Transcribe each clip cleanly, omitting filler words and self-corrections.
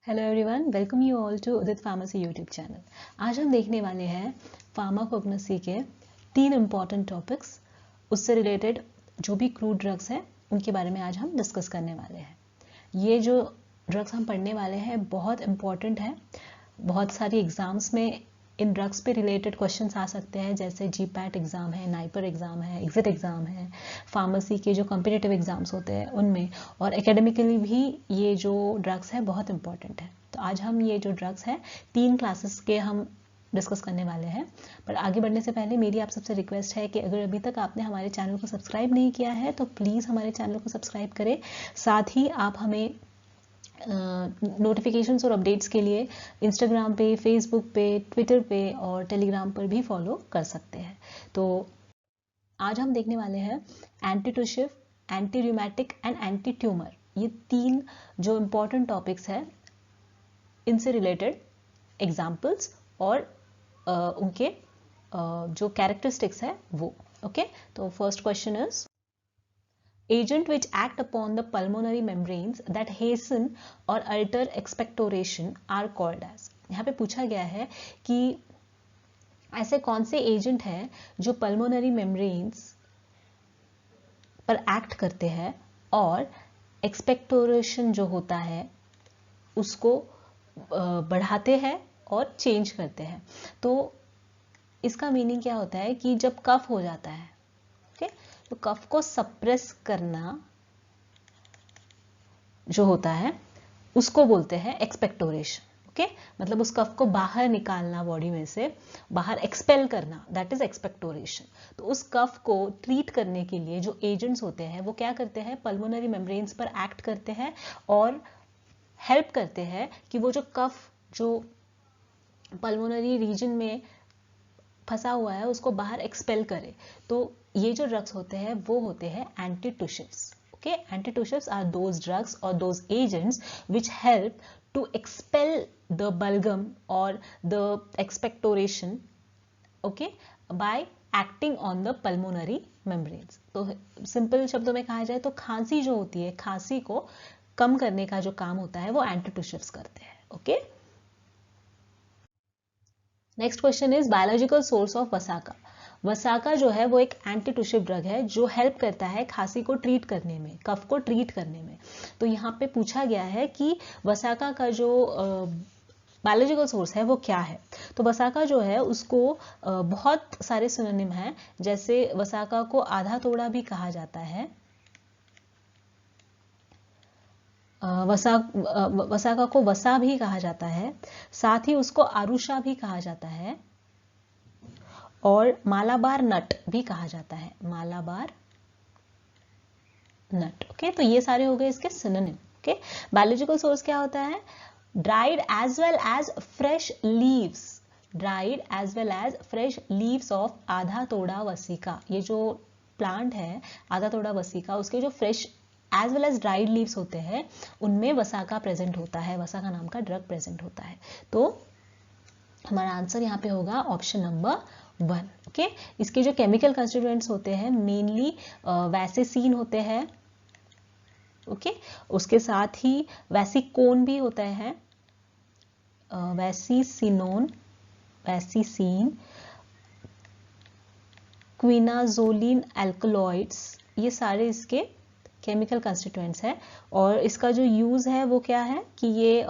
Hello everyone, welcome you all to Udit pharmacy YouTube channel. आज हम देखने वाले हैं फार्माकोग्नोसी के 3 इम्पॉर्टेंट टॉपिक्स। उससे रिलेटेड जो भी क्रूड ड्रग्स हैं उनके बारे में आज हम डिस्कस करने वाले हैं। ये जो ड्रग्स हम पढ़ने वाले हैं बहुत इम्पॉर्टेंट है। बहुत सारी एग्जाम्स में इन ड्रग्स पे रिलेटेड क्वेश्चंस आ सकते हैं, जैसे जीपैट एग्ज़ाम है, नाइपर एग्ज़ाम है, एग्जिट एग्ज़ाम है, फार्मेसी के जो कॉम्पिटिटिव एग्ज़ाम्स होते हैं उनमें, और एकेडमिकली भी ये जो ड्रग्स है बहुत इंपॉर्टेंट है। तो आज हम ये जो ड्रग्स है 3 क्लासेस के हम डिस्कस करने वाले हैं। पर आगे बढ़ने से पहले मेरी आप सबसे रिक्वेस्ट है कि अगर अभी तक आपने हमारे चैनल को सब्सक्राइब नहीं किया है तो प्लीज़ हमारे चैनल को सब्सक्राइब करें। साथ ही आप हमें नोटिफिकेशंस और अपडेट्स के लिए इंस्टाग्राम पे, फेसबुक पे, ट्विटर पे और टेलीग्राम पर भी फॉलो कर सकते हैं। तो आज हम देखने वाले हैं antitussive, anti rheumatic and anti tumour. ये 3 जो इम्पोर्टेंट टॉपिक्स हैं, इनसे रिलेटेड एग्जाम्पल्स और उनके जो कैरेक्टरिस्टिक्स है वो। ओके, तो first question is agent which act upon the pulmonary membranes that hasten or alter expectoration are called as। यहाँ पे पूछा गया है कि ऐसे कौन से एजेंट हैं जो पल्मोनरी मेम्ब्रेन्स पर एक्ट करते हैं और एक्सपेक्टोरेशन जो होता है उसको बढ़ाते हैं और चेंज करते हैं। तो इसका मीनिंग क्या होता है कि जब कफ हो जाता है, ओके, तो कफ को सप्रेस करना जो होता है उसको बोलते हैं एक्सपेक्टोरेशन। ओके, मतलब उस कफ को बाहर निकालना, बॉडी में से बाहर एक्सपेल करना, दैट इज एक्सपेक्टोरेशन। तो उस कफ को ट्रीट करने के लिए जो एजेंट्स होते हैं वो क्या करते हैं, पल्मोनरी मेम्ब्रेन्स पर एक्ट करते हैं और हेल्प करते हैं कि वो जो कफ जो पल्मोनरी रीजन में फंसा हुआ है उसको बाहर एक्सपेल करे। तो ये जो ड्रग्स होते हैं वो होते हैं एंटी-टुशिव्स। Okay, antitussives are those drugs or those agents which help to expel the bulgum or the expectoration, okay, by acting on the pulmonary membranes। तो सिंपल शब्दों में कहा जाए तो खांसी जो होती है, खांसी को कम करने का जो काम होता है वो एंटीटुशिव्स करते हैं। Okay, next question is biological source of vasaka. Vasaka जो है वो एक एंटीटुशिव ड्रग है जो हेल्प करता है खांसी को ट्रीट करने में, कफ को ट्रीट करने में। तो यहाँ पे पूछा गया है कि वसाका का जो बायोलॉजिकल सोर्स है वो क्या है। तो वसाका जो है उसको बहुत सारे सिनोनिम हैं, जैसे वसाका को आधा तोड़ा भी कहा जाता है, वसाका को वसा भी कहा जाता है, साथ ही उसको आरुषा भी कहा जाता है और मालाबार नट भी कहा जाता है, मालाबार नट। ओके, तो ये सारे हो गए इसके सिनोनिम। ओके, बायोलॉजिकल सोर्स क्या होता है, dried as well as fresh leaves, dried as well as fresh leaves of Adhatoda वसिका। ये जो प्लांट है आधा तोड़ा वसिका, उसके जो fresh as well as dried leaves होते हैं उनमें वसाका प्रेजेंट होता है, वसाका नाम का ड्रग प्रेजेंट होता है। तो हमारा आंसर यहाँ पे होगा ऑप्शन नंबर 1। ओके, इसके जो केमिकल कंस्टिट्यूएंट्स होते हैं मेनली वैसेसीन होते हैं। ओके, उसके साथ ही वैसिकोन भी होता है, वैसिसिनोन, वैसिसीन, क्विनाजोलिन एल्कलॉइड्स, ये सारे इसके केमिकल कंस्टिट्यूएंट्स हैं। और इसका जो यूज है वो क्या है कि ये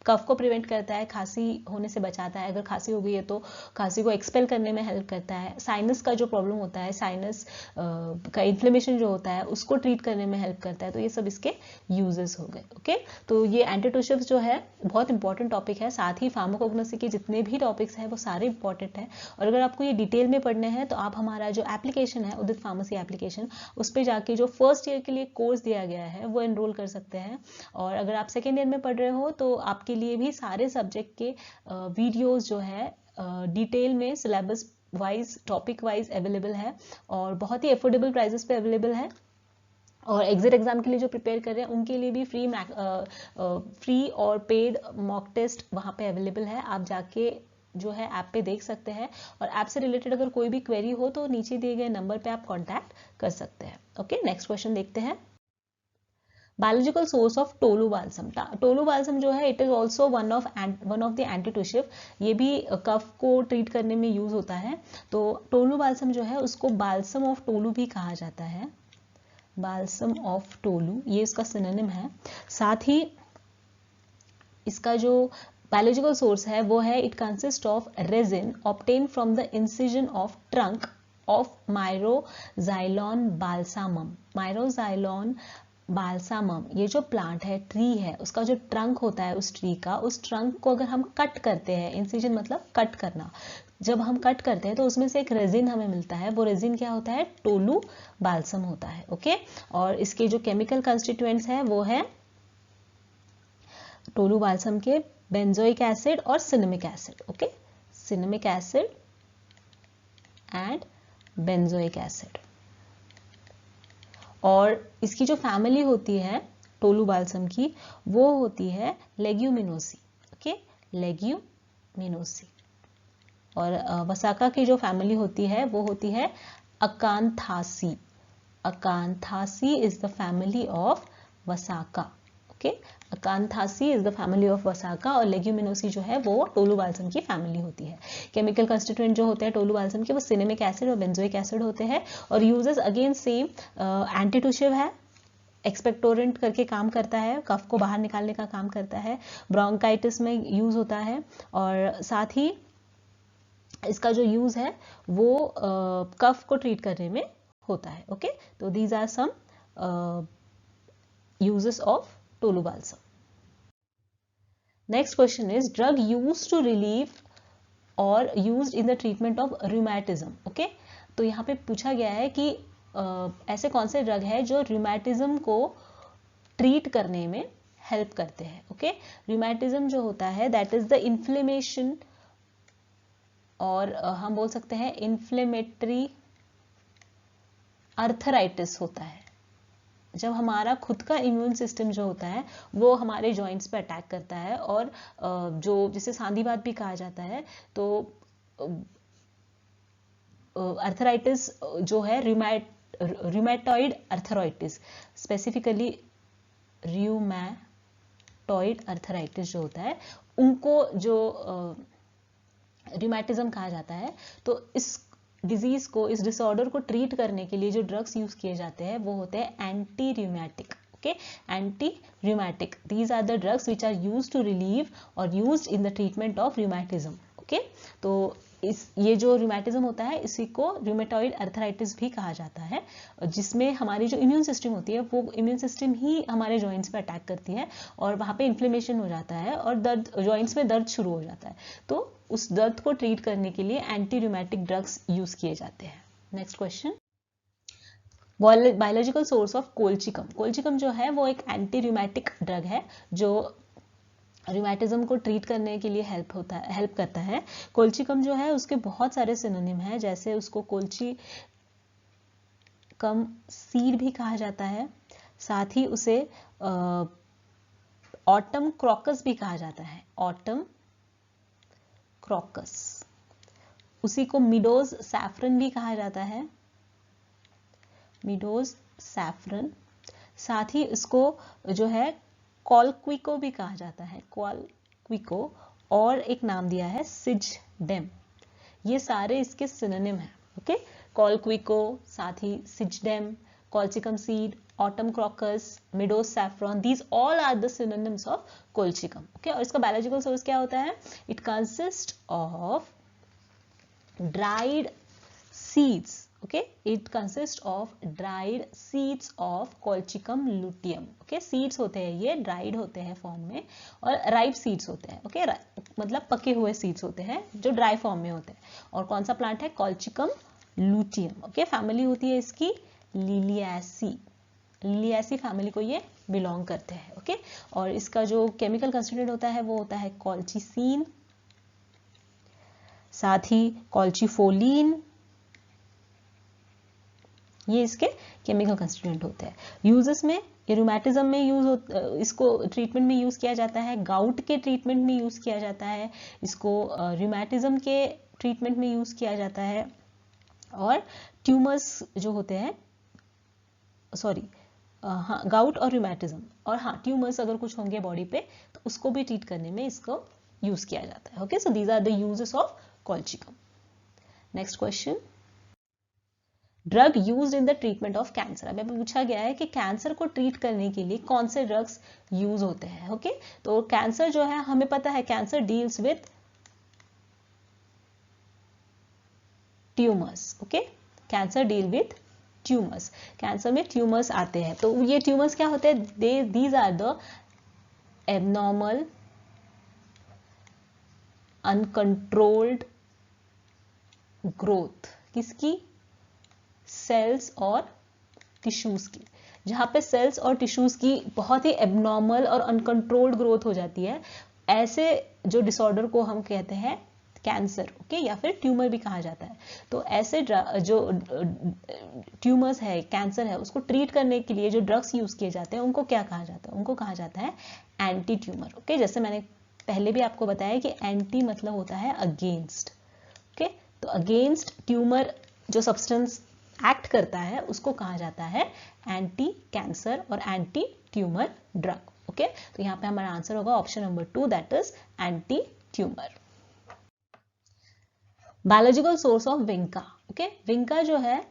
कफ को प्रिवेंट करता है, खांसी होने से बचाता है, अगर खांसी हो गई है तो खांसी को एक्सपेल करने में हेल्प करता है, साइनस का जो प्रॉब्लम होता है, साइनस का इन्फ्लेमेशन जो होता है उसको ट्रीट करने में हेल्प करता है। तो ये सब इसके यूजेस हो गए। ओके, तो ये एंटीटुशिव्स जो है बहुत इंपॉर्टेंट टॉपिक है। साथ ही फार्माकोग्नोसी के जितने भी टॉपिक्स हैं वो सारे इंपॉर्टेंट हैं, और अगर आपको ये डिटेल में पढ़ने हैं तो आप हमारा जो एप्लीकेशन है उदित फार्मेसी एप्लीकेशन, उस पर जाके जो फर्स्ट ईयर के लिए कोर्स दिया गया है वो एनरोल कर सकते हैं। और अगर आप सेकेंड ईयर में पढ़ रहे हो तो आपके लिए भी सारे सब्जेक्ट के वीडियोस जो है डिटेल में syllabus wise, topic wise available है और बहुत ही अफोर्डेबल प्राइसेस पे अवेलेबल है। और एग्जिट एग्जाम के लिए जो प्रिपेयर कर रहे हैं उनके लिए भी फ्री और पेड मॉक टेस्ट वहाँ पे अवेलेबल है, आप जाके जो है ऐप पे देख सकते हैं। और ऐप से रिलेटेड अगर कोई भी क्वेरी हो तो नीचे दिए गए नंबर पे आप कांटेक्ट कर सकते हैं। ओके, नेक्स्ट क्वेश्चन देखते हैं। Biological source of tolu balsam, tolu balsam जो है it is also one of the antitussive, ये भी कफ को ट्रीट करने में यूज होता है। तो टोलू बाल्सम जो है उसको बाल्सम ऑफ टोलू भी कहा जाता है, बाल्सम ऑफ टोलू, ये इसका सिनोनिम है। साथ ही इसका जो बायोलॉजिकल सोर्स है वो है it consist of resin obtain from the incision of trunk of Myroxylon balsamum. Myroxylon balsamum, ये जो प्लांट है, ट्री है, उसका जो ट्रंक होता है उस ट्री का, उस ट्रंक को अगर हम कट करते हैं, इंसिजन मतलब कट करना, जब हम कट करते हैं तो उसमें से एक रेजिन हमें मिलता है, वो रेजिन क्या होता है, टोलू बाल्सम होता है। ओके, और इसके जो केमिकल कंस्टिट्यूएंट्स है वो है टोलू बाल्सम के बेंजोइक एसिड और cinnamic acid. Okay, cinnamic acid and benzoic acid. और इसकी जो फैमिली होती है टोलू बाल्सम की, वो होती है लेग्यूमिनोसी। Okay, Leguminosae. और वसाका की जो फैमिली होती है वो होती है Acanthaceae. Acanthaceae is the family of vasaka. Okay, Acanthaceae is the family of vasaka, और लेग्यूमिनोसी जो है वो टोलू बाल्सम की फैमिली होती है। केमिकल कंस्टिट्यूएंट जो होते हैं टोलू बाल्सम के वो सिनेमिक एसिड और बेंजोइक एसिड होते हैं, और यूजेस अगेन सेम, एंटीटूशिव है, एक्सपेक्टोरेंट करके काम करता है, कफ को बाहर निकालने का काम करता है, ब्रोंकाइटिस में यूज होता है, और साथ ही इसका जो यूज है वो कफ को ट्रीट करने में होता है। ओके, तो these are some uses of tolu balsam. Next question is drug used to relieve और used in the treatment of rheumatism. Okay, तो यहाँ पे पूछा गया है कि ऐसे कौन से ड्रग है जो रूमेटिज्म को ट्रीट करने में हेल्प करते हैं। ओके, रूमेटिज्म जो होता है दैट इज द इन्फ्लेमेशन, और हम बोल सकते हैं इन्फ्लेमेटरी अर्थराइटिस होता है, जब हमारा खुद का इम्यून सिस्टम जो होता है वो हमारे जॉइंट्स पे अटैक करता है, और जो जिसे सांधीवात भी कहा जाता है, तो अर्थराइटिस जो है rheumatoid arthritis, specifically rheumatoid arthritis जो होता है, उनको जो रूमेटिज्म कहा जाता है। तो इस डिजीज को, इस डिसऑर्डर को ट्रीट करने के लिए जो ड्रग्स यूज किए जाते हैं वो होते हैं anti rheumatic. Okay, anti rheumatic, these are the drugs which are used to relieve और used in the treatment of rheumatism. Okay, तो ये जो रूमेटिज्म होता है इसी को रूमेटॉइड अर्थराइटिस भी कहा जाता है, जिसमें हमारी जो इम्यून सिस्टम होती है वो इम्यून सिस्टम ही हमारे जॉइंट्स पे अटैक करती है, और वहाँ पे इन्फ्लेमेशन हो जाता है और दर्द, जॉइंट्स में दर्द शुरू हो जाता है। तो उस दर्द को ट्रीट करने के लिए एंटी रूमेटिक ड्रग्स यूज किए जाते हैं। Next question, biological source of colchicum. Colchicum जो है वो एक एंटी रूमेटिक ड्रग है जो रूमेटिज्म को ट्रीट करने के लिए हेल्प करता है। कोल्चिकम जो है उसके बहुत सारे सिनोनिम हैं, जैसे उसको कोल्चिकम सीड भी कहा जाता है, साथ ही उसे ऑटम क्रॉकस भी कहा जाता है, ऑटम क्रॉकस। उसी को मिडोज सैफरन भी कहा जाता है, मिडोज सैफरन। साथ ही इसको जो है कॉलक्विको भी कहा जाता है, कॉलक्विको, और एक नाम दिया है सिजडेम। ये सारे इसके सिनोनिम हैं। ओके, कॉलक्विको, साथ ही सिजडेम, colchicum seed, autumn crocus, meadow saffron, these all are the synonyms of colchicum. Okay, और इसका बायोलॉजिकल सोर्स क्या होता है, it consist of dried seeds. Okay, it consists of dried seeds of Colchicum luteum. Okay, seeds होते हैं, ये dried होते हैं फॉर्म में, और ripe seeds होते हैं। Okay, मतलब पके हुए seeds होते हैं जो ड्राई फॉर्म में होते हैं। और कौन सा प्लांट है, Colchicum luteum। Okay, फैमिली होती है इसकी लिलियासी, लिलियासी फैमिली को ये बिलोंग करते हैं। ओके, और इसका जो केमिकल कंस्टिट्यूएंट होता है वो होता है कॉल्चिसीन, साथ ही कॉल्चिफोलिन, ये इसके केमिकल कंस्टिट्यूएंट होते हैं। यूजेस में रूमेटिज्म में इसको ट्रीटमेंट में यूज किया जाता है, गाउट के ट्रीटमेंट में यूज किया जाता है, इसको रूमेटिज्म के ट्रीटमेंट में यूज किया जाता है, और ट्यूमर्स जो होते हैं, हाँ, गाउट और रूमेटिज्म, और हाँ ट्यूमर्स अगर कुछ होंगे बॉडी पे तो उसको भी ट्रीट करने में इसको यूज किया जाता है। Okay, so these are the uses of colchicum. Next question, drug used in the treatment of cancer. अब पूछा गया है कि कैंसर को ट्रीट करने के लिए कौन से ड्रग्स यूज होते हैं। ओके, तो कैंसर जो है हमें पता है cancer deals with tumours. Okay, cancer deal with tumours, cancer में ट्यूमर्स आते हैं। तो ये ट्यूमर्स क्या होते हैं? These are the abnormal uncontrolled growth, किसकी? सेल्स और टिश्यूज की। जहां पे सेल्स और टिश्यूज की बहुत ही एबनॉर्मल और अनकंट्रोल्ड ग्रोथ हो जाती है, ऐसे जो डिसऑर्डर को हम कहते हैं कैंसर। ओके, या फिर ट्यूमर भी कहा जाता है। तो ऐसे जो ट्यूमर्स है, कैंसर है, उसको ट्रीट करने के लिए जो ड्रग्स यूज किए जाते हैं उनको क्या कहा जाता है? उनको कहा जाता है एंटी ट्यूमर। ओके, जैसे मैंने पहले भी आपको बताया कि एंटी मतलब होता है अगेंस्ट। ओके, तो अगेंस्ट ट्यूमर जो सब्सटेंस एक्ट करता है उसको कहा जाता है एंटी कैंसर और एंटी ट्यूमर ड्रग। ओके, तो यहाँ पे हमारा आंसर होगा option number 2, that is anti tumour. Biological source of vinca. Okay, vinca जो है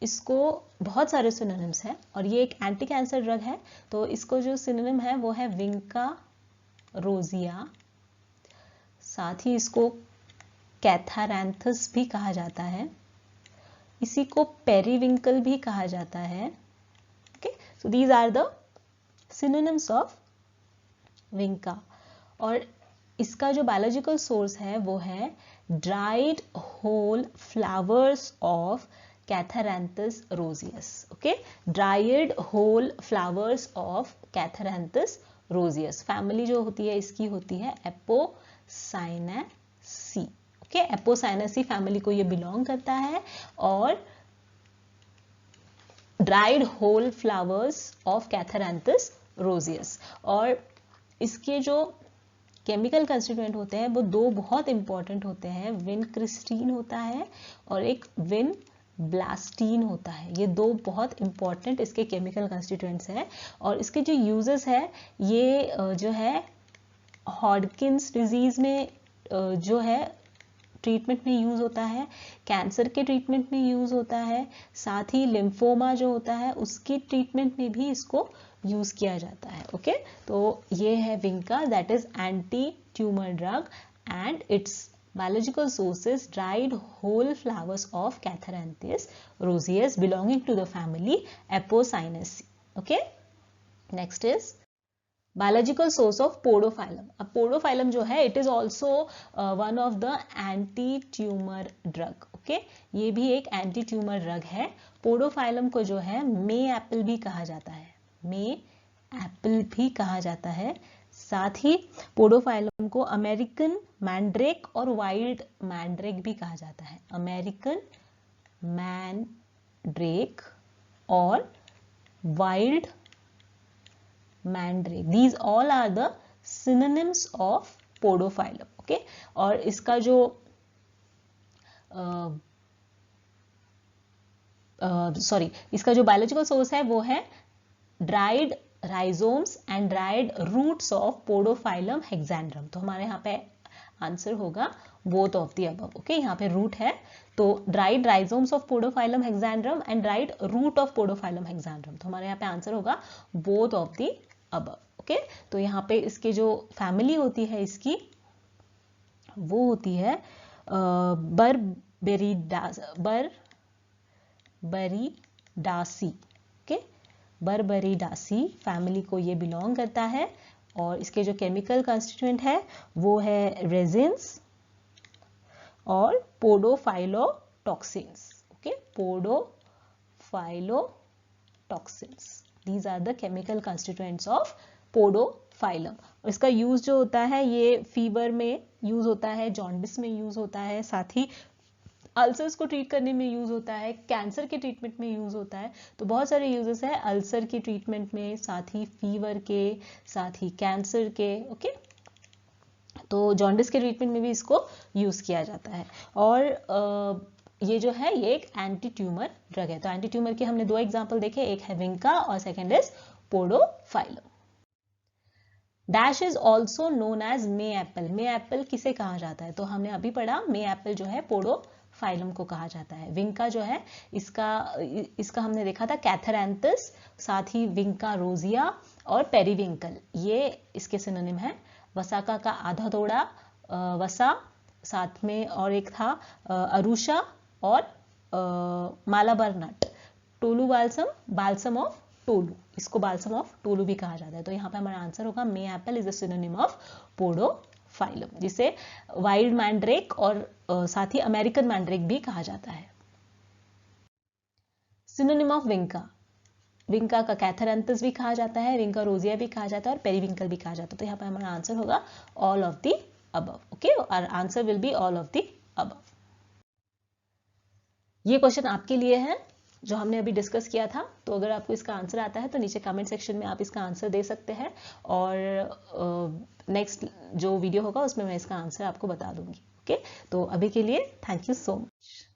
इसको बहुत सारे सिनोनिम्स है और ये एक एंटी कैंसर ड्रग है। तो इसको जो सिनोनिम है वो है विंका रोजिया, साथ ही इसको कैथारैंथस भी कहा जाता है, इसी को पेरीविंकल भी कहा जाता है। Okay, so these are the synonyms of vinca. और इसका जो बायोलॉजिकल सोर्स है वो है dried whole flowers of Catharanthus roseus. Okay, dried whole flowers of Catharanthus roseus. Family जो होती है इसकी होती है एपोसाइनेसी। ओके, एपोसाइनेसी फैमिली को ये बिलोंग करता है। और dried whole flowers of Catharanthus रोजियस, और इसके जो केमिकल कंस्टिट्यूएंट होते हैं वो दो बहुत इंपॉर्टेंट होते हैं, विनक्रिस्टीन होता है और एक विन ब्लास्टीन होता है। ये दो बहुत इंपॉर्टेंट इसके केमिकल कंस्टिट्यूएंट्स हैं। और इसके जो यूजेस है ये जो है हॉडकिंस डिजीज में जो है ट्रीटमेंट में यूज होता है, कैंसर के ट्रीटमेंट में यूज होता है, साथ ही लिम्फोमा जो होता है उसकी ट्रीटमेंट में भी इसको यूज किया जाता है। ओके, तो ये है vinca, that is anti tumour drug and its biological sources dried whole flowers of Catharanthus roseus belonging to the family Apocynaceae. Okay, next is biological source of podophyllum. अब पोडोफाइलम जो है it is also one of the anti tumour drug. Okay, ये भी एक anti tumour drug है। Podophyllum को जो है मे एप्पल भी कहा जाता है, मे एप्पल भी कहा जाता है। साथ ही पोडोफाइलम को अमेरिकन मैंड्रेक और वाइल्ड मैंड्रेक भी कहा जाता है, अमेरिकन मैंड्रेक और wild Mandrake, these all are the synonyms of podophyllum. Okay, और इसका जो इसका जो बायोलॉजिकल सोर्स है वो है dried rhizomes and dried roots of Podophyllum hexandrum. तो हमारे यहाँ पे आंसर होगा both of the above. Okay, यहाँ पे रूट है तो dried rhizomes of Podophyllum hexandrum and dried root of Podophyllum hexandrum. तो हमारे यहाँ पे आंसर होगा both of the above. Okay, तो यहाँ पे इसकी जो फैमिली होती है इसकी वो होती है बर्बेरिडासी। ओके, बर्बेरिडासी फैमिली को ये बिलोंग करता है। और इसके जो केमिकल कंस्टिट्यूएंट है वो है रेजिन्स और podophyllotoxins. Okay, podophyllotoxins, these are the chemical constituents of Podophyllum. इसका यूज जो होता है ये फीवर में यूज होता है, जॉन्डिस में यूज होता है, साथ ही अल्सर्स को ट्रीट करने में यूज होता है, कैंसर के ट्रीटमेंट में यूज होता है। तो बहुत सारे यूजेस है अल्सर की ट्रीटमेंट में, साथ ही फीवर के, साथ ही कैंसर के। ओके, तो जॉन्डिस के ट्रीटमेंट में भी इसको यूज किया जाता है। और ये जो है ये एक एंटी ट्यूमर ड्रग है। तो एंटी ट्यूमर के हमने दो एग्जांपल देखे, एक है विंका और second is podophyllum. Dash is also known as may apple. May apple किसे कहा जाता है? तो हमने अभी पढ़ा मे एप्पल जो है पोडोफाइलम को कहा जाता है। विंका जो है इसका हमने देखा था कैथरैंथस, साथ ही विंका रोजिया और पेरीविंकल, ये इसके सिनोनिम है। वसाका का आधा तोड़ा, वसा, साथ में और एक था अरुषा और Malabar nut. Tolu balsam, balsam of tolu, इसको बाल्सम ऑफ टोलू भी कहा जाता है। तो यहाँ पे हमारा आंसर होगा may apple is the synonym of Podophyllum, जिसे वाइल्ड मैंड्रेक और साथ ही अमेरिकन मैंड्रेक भी कहा जाता है। सिनोनिम ऑफ विंका, विंका का कैथरैंथस भी कहा जाता है, विंका रोजिया भी कहा जाता है और पेरीविंकल भी कहा जाता है। तो यहाँ पे हमारा आंसर होगा all of the above. Okay, और answer will be all of the above. ये क्वेश्चन आपके लिए है जो हमने अभी डिस्कस किया था। तो अगर आपको इसका आंसर आता है तो नीचे कमेंट सेक्शन में आप इसका आंसर दे सकते हैं, और नेक्स्ट जो वीडियो होगा उसमें मैं इसका आंसर आपको बता दूंगी। ओके, तो अभी के लिए थैंक यू सो मच।